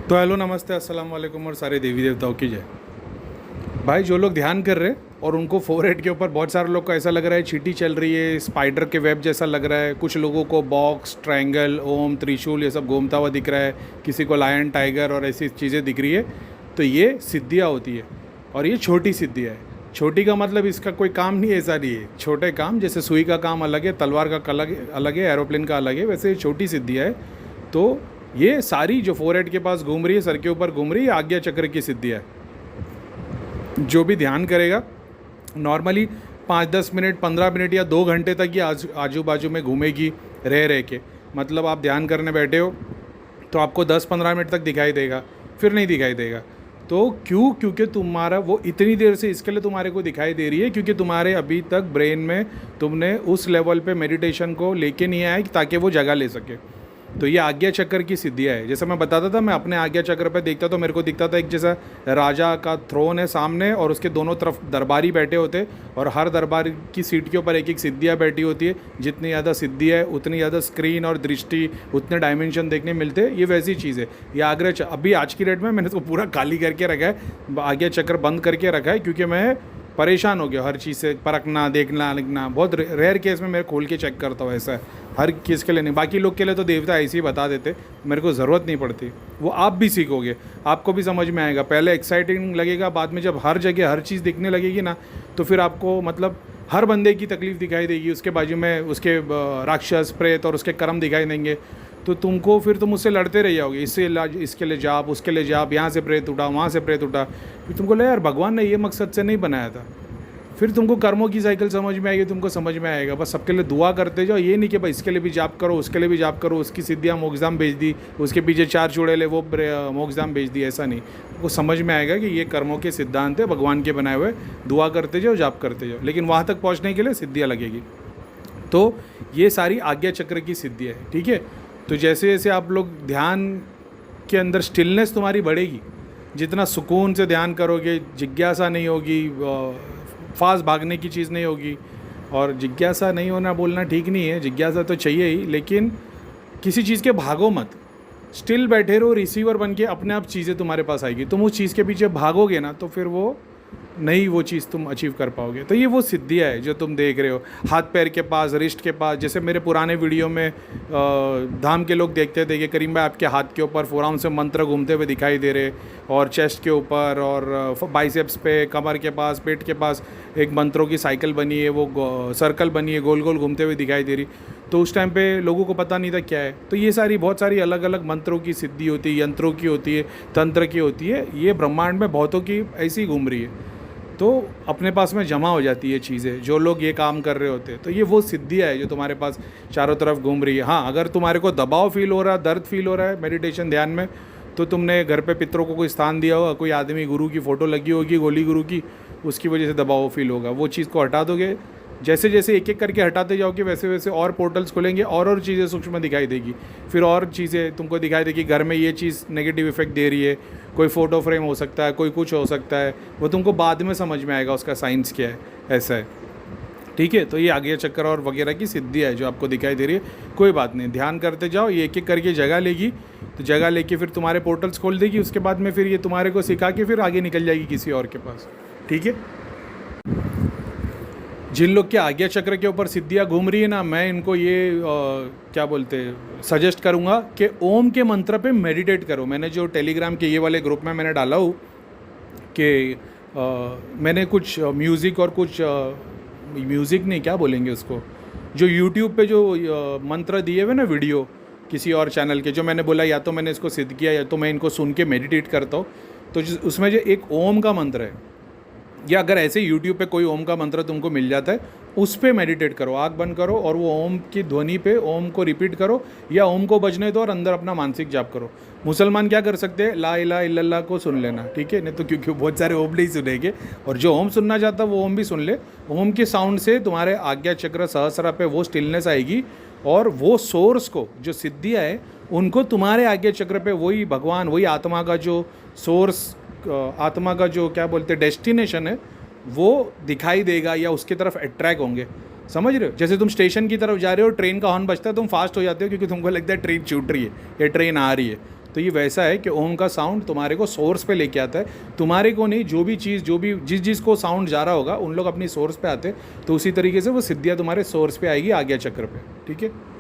तो हेलो नमस्ते अस्सलाम वालेकुम और सारे देवी देवताओं की जय। भाई जो लोग ध्यान कर रहे हैं और उनको फोरहेड के ऊपर बहुत सारे लोग को ऐसा लग रहा है चींटी चल रही है, स्पाइडर के वेब जैसा लग रहा है, कुछ लोगों को बॉक्स, ट्रायंगल, ओम, त्रिशूल ये सब घूमता हुआ दिख रहा है, किसी को लायन, टाइगर और ऐसी चीज़ें दिख रही है। तो ये सिद्धियाँ होती है और ये छोटी सिद्धियाँ है। छोटी का मतलब इसका कोई काम नहीं, ऐसा नहीं है। छोटे काम जैसे सुई का काम अलग है, तलवार का अलग है, एरोप्लेन का अलग है, वैसे ये छोटी सिद्धियाँ है। तो ये सारी जो फोरहेड के पास घूम रही है, सर के ऊपर घूम रही है, आज्ञा चक्र की सिद्धियाँ है। जो भी ध्यान करेगा नॉर्मली 5-10 मिनट, 15 मिनट या 2 घंटे तक ये आजू बाजू में घूमेगी रह के। मतलब आप ध्यान करने बैठे हो तो आपको 10-15 मिनट तक दिखाई देगा, फिर नहीं दिखाई देगा। तो क्योंकि तुम्हारा वो इतनी देर से इसके लिए तुम्हारे को दिखाई दे रही है क्योंकि तुम्हारे अभी तक ब्रेन में तुमने उस लेवल पे मेडिटेशन को लेके नहीं आया ताकि वो जगह ले सके। तो ये आज्ञा चक्र की सिद्धियाँ है। जैसे मैं बताता था, मैं अपने आज्ञा चक्र पे देखता तो मेरे को दिखता था एक जैसा राजा का थ्रोन है सामने और उसके दोनों तरफ दरबारी बैठे होते और हर दरबार की सीट के ऊपर एक एक सिद्धियाँ बैठी होती है। जितनी ज़्यादा सिद्धि है उतनी ज़्यादा स्क्रीन और दृष्टि, उतने डायमेंशन देखने मिलते हैं। ये वैसी चीज़ है। ये अभी आज की डेट में मैंने इसको पूरा खाली करके रखा है, आज्ञा चक्र बंद करके रखा है क्योंकि मैं परेशान हो गया हर चीज़ से, परखना, देखना, लिखना। बहुत रेयर केस में मैं खोल के चेक करता हूँ। ऐसा है, हर किस के लिए नहीं। बाकी लोग के लिए तो देवता ऐसे ही बता देते, मेरे को ज़रूरत नहीं पड़ती। वो आप भी सीखोगे, आपको भी समझ में आएगा। पहले एक्साइटिंग लगेगा, बाद में जब हर जगह हर चीज़ दिखने लगेगी ना, तो फिर आपको मतलब हर बंदे की तकलीफ़ दिखाई देगी। उसके बाजू में उसके राक्षस, प्रेत और उसके कर्म दिखाई देंगे। तो तुमको फिर तुम उससे लड़ते रह जाओगे, इसके लिए जाप, उसके लिए जाप, यहाँ से प्रेत उठा, वहाँ से प्रेत उठा। फिर तुमको लगा यार भगवान ने ये मकसद से नहीं बनाया था। फिर तुमको कर्मों की साइकिल समझ में आएगी, तुमको समझ में आएगा। बस सबके लिए दुआ करते जाओ। ये नहीं कि भाई इसके लिए भी जाप करो, उसके लिए भी जाप करो, उसकी सिद्धियाँ मोक्षधाम भेज दी, उसके पीछे 4 चुड़ैले वो मोक्षधाम भेज दी। ऐसा नहीं, वो समझ में आएगा कि ये कर्मों के सिद्धांत है भगवान के बनाए हुए। दुआ करते जाओ, जाप करते जाओ, लेकिन वहाँ तक पहुँचने के लिए सिद्धियाँ लगेगी। तो ये सारी आज्ञा चक्र की सिद्धियाँ है, ठीक है। तो जैसे जैसे आप लोग ध्यान के अंदर स्टिलनेस तुम्हारी बढ़ेगी, जितना सुकून से ध्यान करोगे, जिज्ञासा नहीं होगी, फास्ट भागने की चीज़ नहीं होगी। और जिज्ञासा नहीं होना बोलना ठीक नहीं है, जिज्ञासा तो चाहिए ही, लेकिन किसी चीज़ के भागो मत। स्टिल बैठे रहो, रिसीवर बन के अपने आप चीज़ें तुम्हारे पास आएगी। तुम उस चीज़ के पीछे भागोगे ना तो फिर वो नहीं, वो चीज़ तुम अचीव कर पाओगे। तो ये वो सिद्धियाँ है जो तुम देख रहे हो हाथ पैर के पास, रिस्ट के पास। जैसे मेरे पुराने वीडियो में धाम के लोग देखते थे कि करीम भाई आपके हाथ के ऊपर फोराम से मंत्र घूमते हुए दिखाई दे रहे, और चेस्ट के ऊपर और बाइसेप्स पे, कमर के पास, पेट के पास एक मंत्रों की साइकिल बनी है, वो सर्कल बनी है, गोल गोल घूमते हुए दिखाई दे रही। तो उस टाइम पे लोगों को पता नहीं था क्या है। तो ये सारी बहुत सारी अलग अलग मंत्रों की सिद्धि होती है, यंत्रों की होती है, तंत्र की होती है। ये ब्रह्मांड में बहुतों की ऐसी ही घूम रही है। तो अपने पास में जमा हो जाती है चीज़ें, जो लोग ये काम कर रहे होते हैं। तो ये वो सिद्धियाँ है जो तुम्हारे पास चारों तरफ घूम रही है। हाँ, अगर तुम्हारे को दबाव फील हो रहा है, दर्द फील हो रहा है मेडिटेशन ध्यान में, तो तुमने घर पे पितरों को कोई स्थान दिया होगा, कोई आदमी गुरु की फ़ोटो लगी होगी, गोली गुरु की, उसकी वजह से दबाव फील होगा। वो चीज़ को हटा दोगे, जैसे जैसे एक एक करके हटाते जाओगे वैसे वैसे और पोर्टल्स खुलेंगे और चीज़ें सूक्ष्म दिखाई देगी। फिर और चीज़ें तुमको दिखाई देगी, घर में ये चीज़ नेगेटिव इफेक्ट दे रही है, कोई फ़ोटो फ्रेम हो सकता है, कोई कुछ हो सकता है। वो तुमको बाद में समझ में आएगा उसका साइंस क्या है। ऐसा है, ठीक है। तो ये आज्ञा चक्र और वगैरह की सिद्धि है जो आपको दिखाई दे रही है। कोई बात नहीं, ध्यान करते जाओ, ये एक एक करके जगह लेगी। तो जगह लेके फिर तुम्हारे पोर्टल्स खोल देगी। उसके बाद में फिर ये तुम्हारे को सिखा के फिर आगे निकल जाएगी किसी और के पास, ठीक है। जिन लोग के आज्ञा चक्र के ऊपर सिद्धियाँ घूम रही है ना, मैं इनको ये क्या बोलते हैं, सजेस्ट करूँगा कि ओम के मंत्र पे मेडिटेट करो। मैंने जो टेलीग्राम के ये वाले ग्रुप में मैंने डाला हूँ कि मैंने कुछ म्यूज़िक और कुछ म्यूज़िक नहीं, क्या बोलेंगे उसको, जो यूट्यूब पे जो मंत्र दिए हुए ना वीडियो किसी और चैनल के, जो मैंने बोला या तो मैंने इसको सिद्ध किया या तो मैं इनको सुन के मेडिटेट करता हूँ। तो उसमें जो एक ओम का मंत्र है, या अगर ऐसे यूट्यूब पे कोई ओम का मंत्र तुमको मिल जाता है, उस पे मेडिटेट करो। आँख बंद करो और वो ओम की ध्वनि पे ओम को रिपीट करो, या ओम को बजने दो और अंदर अपना मानसिक जाप करो। मुसलमान क्या कर सकते हैं, ला इलाहा इल्लल्लाह को सुन लेना, ठीक है। नहीं तो क्योंकि बहुत सारे ओम नहीं सुनेंगे, और जो ओम सुनना चाहता वो ओम भी सुन ले। ओम के साउंड से तुम्हारे आज्ञा चक्र सहस्रा पे वो स्टिलनेस आएगी, और वो सोर्स को, जो सिद्धियाँ है उनको तुम्हारे आज्ञा चक्र पे वही भगवान, वही आत्मा का जो सोर्स, आत्मा का जो क्या बोलते हैं डेस्टिनेशन है, वो दिखाई देगा या उसकी तरफ अट्रैक्ट होंगे। समझ रहे हो? जैसे तुम स्टेशन की तरफ जा रहे हो, ट्रेन का हॉर्न बजता है, तुम फास्ट हो जाते हो क्योंकि तुमको लगता है ट्रेन छूट रही है या ट्रेन आ रही है। तो ये वैसा है कि ओम का साउंड तुम्हारे को सोर्स पे लेके आता है, तुम्हारे को नहीं, जो भी चीज़ जो भी जिस को साउंड जा रहा होगा उन लोग अपनी सोर्स पे आते हैं, तो उसी तरीके से वो सिद्धियाँ तुम्हारे सोर्स पे आएगी आज्ञा चक्र पे, ठीक है।